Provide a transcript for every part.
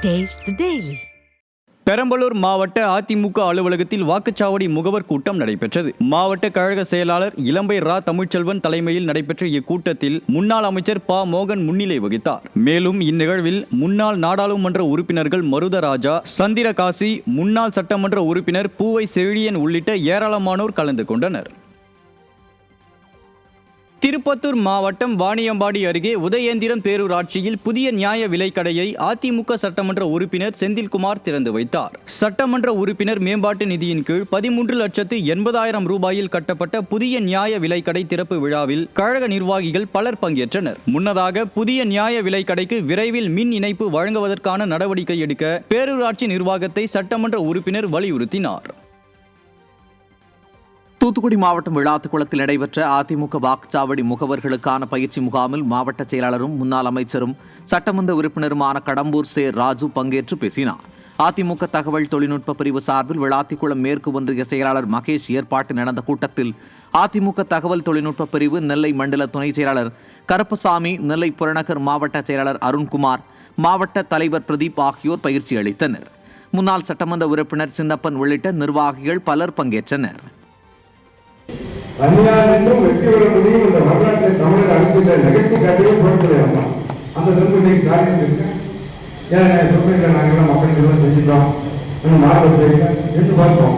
Taste the Daily. Perambalur மாவட்ட அதிமுக அலுவலகத்தில் வாக்குச்சாவடி முகவர் கூட்டம் நடைபெற்றது. மாவட்ட கழக செயலாளர் இளம்பை ரா தமிழ்ச்செல்வன் தலைமையில் நடைபெற்ற இக்கூட்டத்தில் முன்னாள் அமைச்சர் ப மோகன் முன்னிலை வகித்தார். மேலும் இந்நிகழ்வில் முன்னாள் நாடாளுமன்ற உறுப்பினர்கள் மருதராஜா, சந்திரகாசி, முன்னாள் சட்டமன்ற உறுப்பினர் பூவை செழியன் உள்ளிட்ட ஏராளமானோர் கலந்து கொண்டனர். திருப்பத்தூர் மாவட்டம் வாணியம்பாடி அருகே உதயேந்திரம் பேரூராட்சியில் புதிய நியாய விலைக்கடையை அதிமுக சட்டமன்ற உறுப்பினர் செந்தில்குமார் திறந்து வைத்தார். சட்டமன்ற உறுப்பினர் மேம்பாட்டு நிதியின் கீழ் 13,80,000 ரூபாயில் கட்டப்பட்ட புதிய நியாய விலைக்கடை திறப்பு விழாவில் கழக நிர்வாகிகள் பலர் பங்கேற்றனர். முன்னதாக புதிய நியாய விலைக்கடைக்கு விரைவில் மின் இணைப்பு வழங்குவதற்கான நடவடிக்கை எடுக்க பேரூராட்சி நிர்வாகத்தை சட்டமன்ற உறுப்பினர் வலியுறுத்தினார். தூத்துக்குடி மாவட்டம் விளாத்துக்குளத்தில் நடைபெற்ற அதிமுக வாக்குச்சாவடி முகவர்களுக்கான பயிற்சி முகாமில் மாவட்ட செயலாளரும் முன்னாள் அமைச்சரும் சட்டமன்ற உறுப்பினருமான கடம்பூர் சே ராஜு பங்கேற்று பேசினார். அதிமுக தகவல் தொழில்நுட்ப பிரிவு சார்பில் விளாத்திக்குளம் மேற்கு ஒன்றிய செயலாளர் மகேஷ் ஏற்பாட்டில் நடந்த கூட்டத்தில் அதிமுக தகவல் தொழில்நுட்ப பிரிவு நெல்லை மண்டல துணை செயலாளர் கருப்பசாமி, நெல்லை புறநகர் மாவட்ட செயலாளர் அருண்குமார், மாவட்ட தலைவர் பிரதீப் ஆகியோர் பயிற்சி அளித்தனர். முன்னாள் சட்டமன்ற உறுப்பினர் சின்னப்பன் உள்ளிட்ட நிர்வாகிகள் பலர் பங்கேற்றனர். தனியாரும் வெற்றி பெற முடியும். இந்த வரலாற்றை தமிழக அரசியல் நிகழ்ச்சி காட்டியே போடுறோம். அந்த தர்மத்தை சாதிச்சிருக்கேன். ஏன் சொல்றீங்க, நாங்கெல்லாம் மக்களுக்கு செஞ்சுட்டோம் மார்க்கத்தை என்று பார்ப்போம்.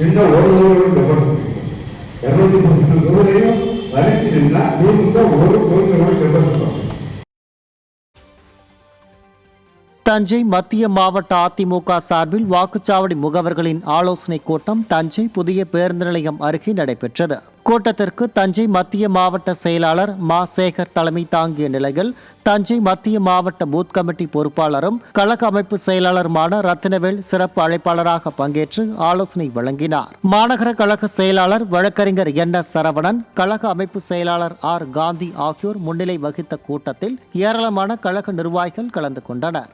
இன்னும் ஒரு டெபாசிட் 230 தொகுதியும் வரைச்சி நின்னா நீங்க ஒரு தொகுதியோட டெபாசிட் பண்ணுங்க. தஞ்சை மத்திய மாவட்ட அதிமுக சார்பில் வாக்குச்சாவடி முகவர்களின் ஆலோசனை கூட்டம் தஞ்சை புதிய பேருந்து நிலையம் அருகே நடைபெற்றது. கூட்டத்திற்கு தஞ்சை மத்திய மாவட்ட செயலாளர் மா சேகர் தலைமை தாங்கிய நிலையில் தஞ்சை மத்திய மாவட்ட பூத் கமிட்டி பொறுப்பாளரும் கழக அமைப்பு செயலாளருமான ரத்தினவேல் சிறப்பு அழைப்பாளராக பங்கேற்று ஆலோசனை வழங்கினார். மாநகர கழக செயலாளர் வழக்கறிஞர் என்.எஸ். சரவணன், கழக அமைப்பு செயலாளர் ஆர். காந்தி ஆகியோர் முன்னிலை வகித்த கூட்டத்தில் ஏராளமான கழக நிர்வாகிகள் கலந்து கொண்டனர்.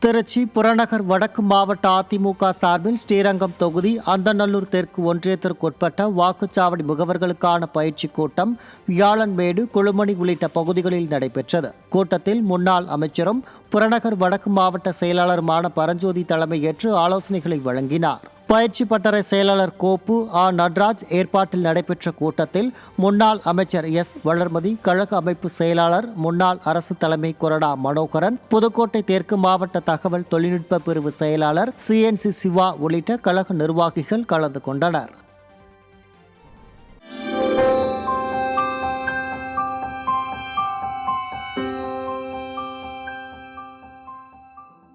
திருச்சி புறநகர் வடக்கு மாவட்ட அதிமுக சார்பில் ஸ்ரீரங்கம் தொகுதி அந்தநல்லூர் தெற்கு ஒன்றியத்திற்குட்பட்ட வாக்குச்சாவடி முகவர்களுக்கான பயிற்சி கூட்டம் வியாழன்மேடு, குழுமணி உள்ளிட்ட பகுதிகளில் நடைபெற்றது. கூட்டத்தில் முன்னாள் அமைச்சரும் புறநகர் வடக்கு மாவட்ட செயலாளருமான பரஞ்சோதி தலைமையேற்று ஆலோசனைகளை வழங்கினார். பயிற்சி பட்டறை செயலாளர் கோப்பு ஆ. நடராஜ் ஏற்பாட்டில் நடைபெற்ற கூட்டத்தில் முன்னாள் அமைச்சர் எஸ். வளர்மதி, கழக அமைப்பு செயலாளர் முன்னாள் அரசு தலைமை கொறடா மனோகரன், புதுக்கோட்டை தெற்கு மாவட்ட தகவல் தொழில்நுட்ப பிரிவு செயலாளர் CNC சிவா உள்ளிட்ட கழக நிர்வாகிகள் கலந்து கொண்டனர்.